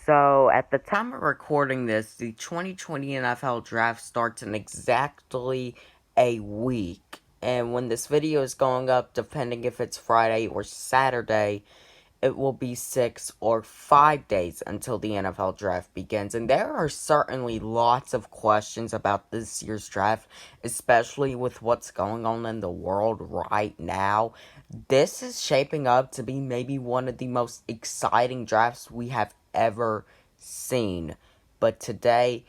So, at the time of recording this, the 2020 NFL Draft starts in exactly a week. And when this video is going up, depending if it's Friday or Saturday, it will be 6 or 5 days until the NFL Draft begins. And there are certainly lots of questions about this year's draft, especially with what's going on in the world right now. This is shaping up to be maybe one of the most exciting drafts we have ever seen. But today,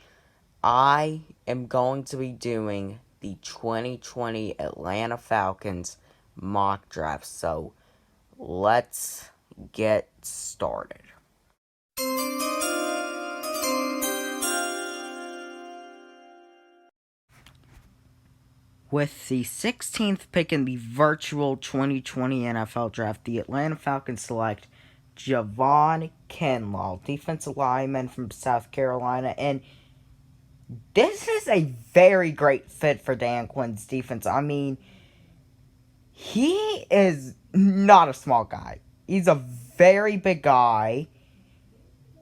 I am going to be doing the 2020 Atlanta Falcons mock draft. So, let's get started. With the 16th pick in the virtual 2020 NFL Draft, the Atlanta Falcons select Javon Kinlaw, defensive lineman from South Carolina, and this is a very great fit for Dan Quinn's defense. I mean, he is not a small guy. He's a very big guy.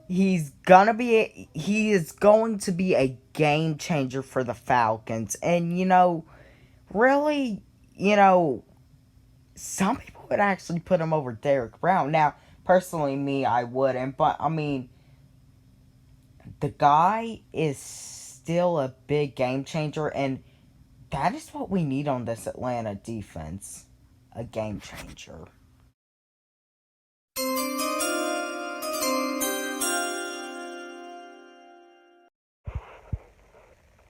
He is going to be a game changer for the Falcons. And, really, some people would actually put him over Derrick Brown. Now, personally, me, I wouldn't. But, I mean, the guy is still a big game changer. And that is what we need on this Atlanta defense. A game changer.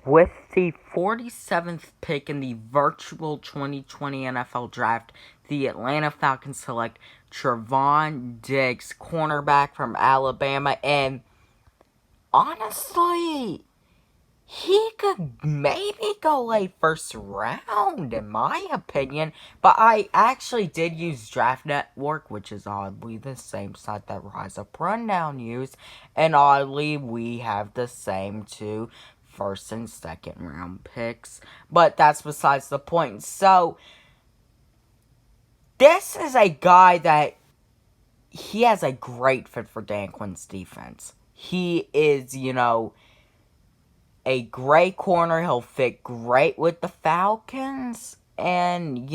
With the 47th pick in the virtual 2020 NFL Draft, the Atlanta Falcons select Trevon Diggs, cornerback from Alabama, and honestly, he could maybe go late first round, in my opinion. But I actually did use Draft Network, which is oddly the same site that Rise Up Rundown used. And oddly, we have the same two first and second round picks. But that's besides the point. So, this is a guy that he has a great fit for Dan Quinn's defense. He is, a great corner. He'll fit great with the Falcons. And,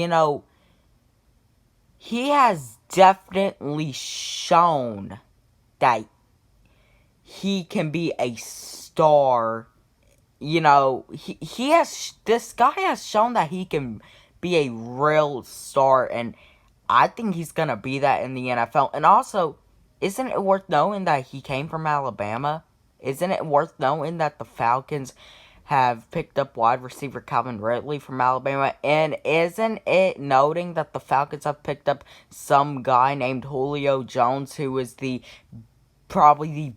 he has definitely shown that he can be a star. This guy has shown that he can be a real star. And I think he's going to be that in the NFL. And also, isn't it worth knowing that he came from Alabama? Isn't it worth knowing that the Falcons have picked up wide receiver Calvin Ridley from Alabama? And isn't it noting that the Falcons have picked up some guy named Julio Jones, who is probably the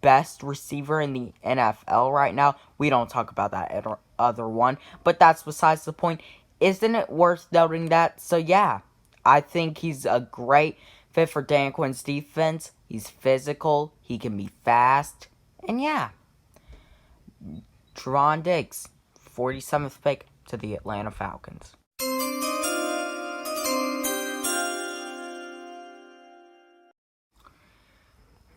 best receiver in the NFL right now? We don't talk about that other one, but that's besides the point. Isn't it worth noting that? So yeah, I think he's a great fit for Dan Quinn's defense. He's physical, he can be fast, and yeah. Trevon Diggs, 47th pick to the Atlanta Falcons.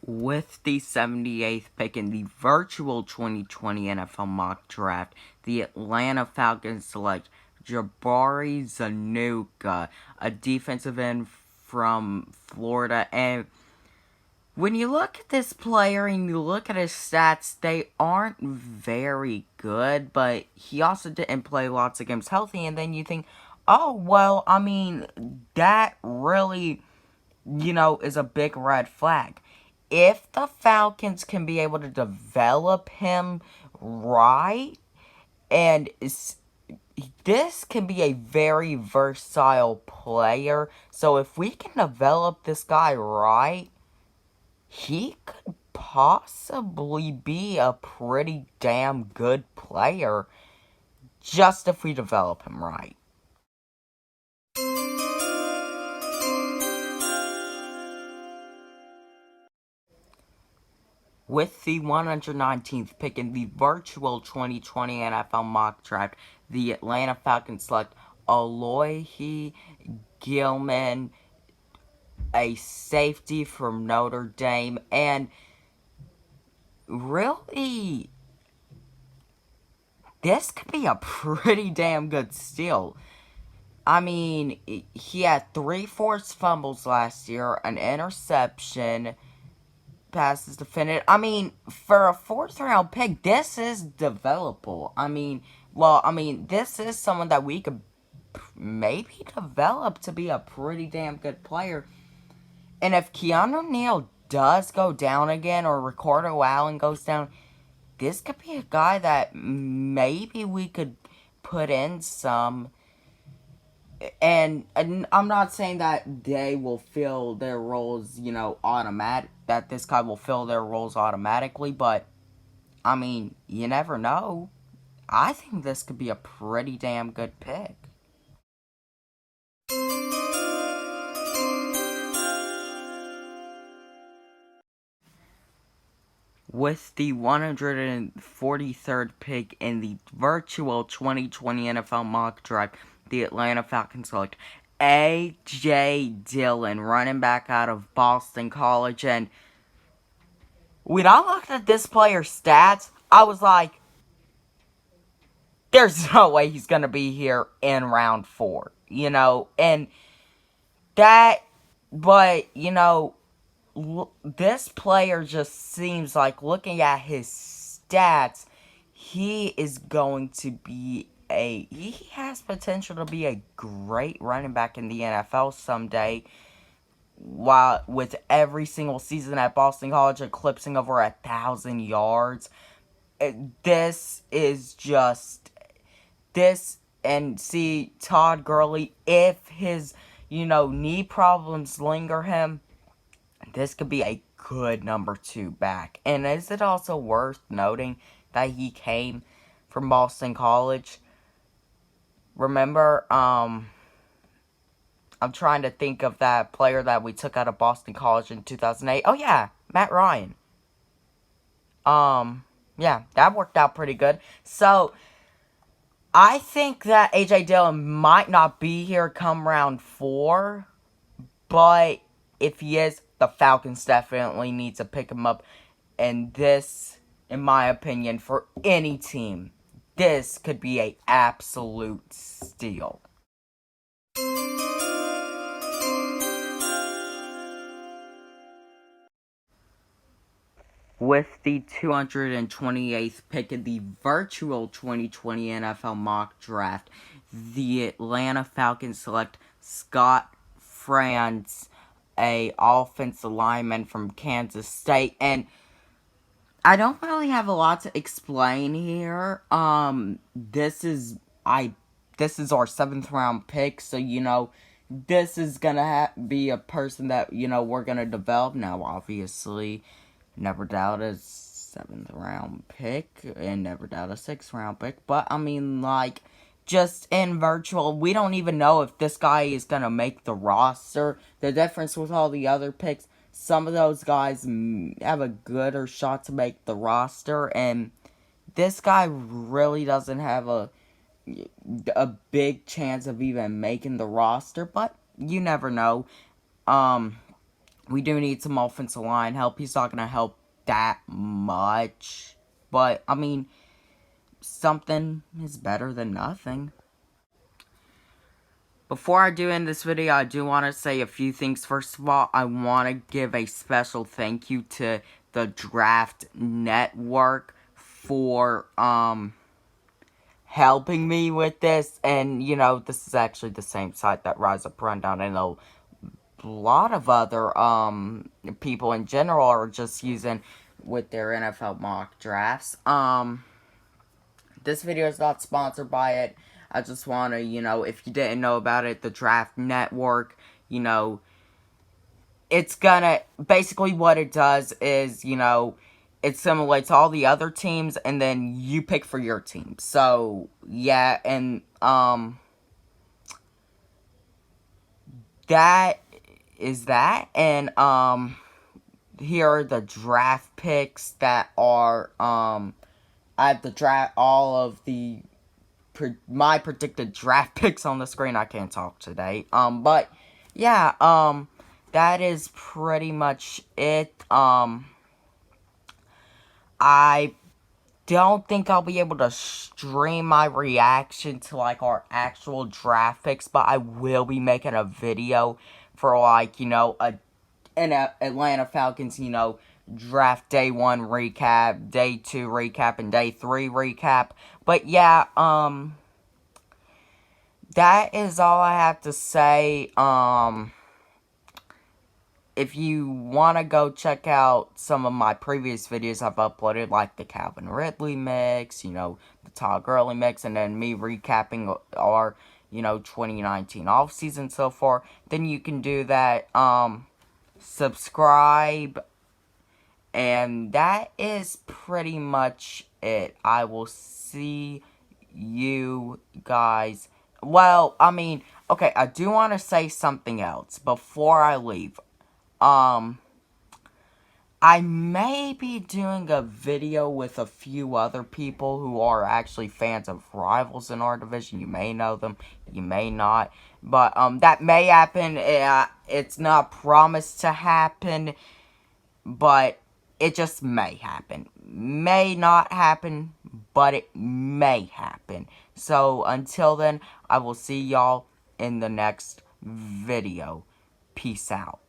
With the 78th pick in the virtual 2020 NFL mock draft, the Atlanta Falcons select JABARI ZUNIGA, a defensive end from Florida. And when you look at this player and you look at his stats, they aren't very good, but he also didn't play lots of games healthy. And then you think, oh, well, I mean, that really, is a big red flag. If the Falcons can be able to develop him right, and this can be a very versatile player. So if we can develop this guy right, he could possibly be a pretty damn good player, just if we develop him right. With the 119th pick in the virtual 2020 NFL mock draft, the Atlanta Falcons select ALOHI GILMAN, a safety from Notre Dame. And really, this could be a pretty damn good steal. I mean, he had 3 forced fumbles last year, an interception, passes defended. I mean, for a 4th round pick, this is developable. I mean, this is someone that we could maybe develop to be a pretty damn good player. And if Keanu Neal does go down again, or Ricardo Allen goes down, this could be a guy that maybe we could put in some. And I'm not saying that they will fill their roles, that this guy will fill their roles automatically, but, I mean, you never know. I think this could be a pretty damn good pick. With the 143rd pick in the virtual 2020 NFL mock draft, the Atlanta Falcons select A.J. Dillon, running back out of Boston College. And when I looked at this player's stats, I was like, there's no way he's going to be here in round 4, and that, but, this player just seems like, looking at his stats, he is going to be he has potential to be a great running back in the NFL someday, while with every single season at Boston College eclipsing over 1,000 yards. This is just, and see, Todd Gurley, if his, knee problems linger him, this could be a good number 2 back. And is it also worth noting that he came from Boston College? Remember, I'm trying to think of that player that we took out of Boston College in 2008. Oh, yeah, Matt Ryan. Yeah, that worked out pretty good. So, I think that A.J. Dillon might not be here come round 4, but if he is, the Falcons definitely need to pick him up. And this, in my opinion, for any team, this could be an absolute steal. With the 228th pick in the virtual 2020 NFL mock draft, the Atlanta Falcons select Scott France, a offensive lineman from Kansas State. And I don't really have a lot to explain here. This is our 7th round pick, so this is gonna be a person that we're gonna develop. Now, obviously, never doubt a 7th round pick, and never doubt a 6th round pick. But I mean, just in virtual, we don't even know if this guy is gonna make the roster. The difference with all the other picks, some of those guys have a gooder shot to make the roster, and this guy really doesn't have a big chance of even making the roster, but you never know. We do need some offensive line help. He's not going to help that much, but, I mean, something is better than nothing. Before I do end this video, I do want to say a few things. First of all, I want to give a special thank you to the Draft Network for helping me with this. And, this is actually the same site that Rise Up Rundown and a lot of other people in general are just using with their NFL mock drafts. This video is not sponsored by it. I just want to, if you didn't know about it, the Draft Network, it's gonna, basically what it does is, it simulates all the other teams, and then you pick for your team. So, yeah, and, that is that, and, here are the draft picks that are, I have all of my predicted draft picks on the screen. I can't talk today. But yeah, that is pretty much it. I I don't think I'll be able to stream my reaction to, like, our actual draft picks, but I will be making a video for, like, you know, an Atlanta Falcons, you know, draft day 1 recap, day 2 recap, and day 3 recap. But yeah, that is all I have to say. If you want to go check out some of my previous videos I've uploaded, like the Calvin Ridley mix, you know, the Todd Gurley mix, and then me recapping our, you know, 2019 offseason so far, then you can do that. Subscribe, and that is pretty much it. I will see you guys. Well, I mean, okay, I do want to say something else before I leave. I may be doing a video with a few other people who are actually fans of rivals in our division. You may know them, you may not. But, that may happen. It's not promised to happen, but it just may happen. May not happen, but it may happen. So, until then, I will see y'all in the next video. Peace out.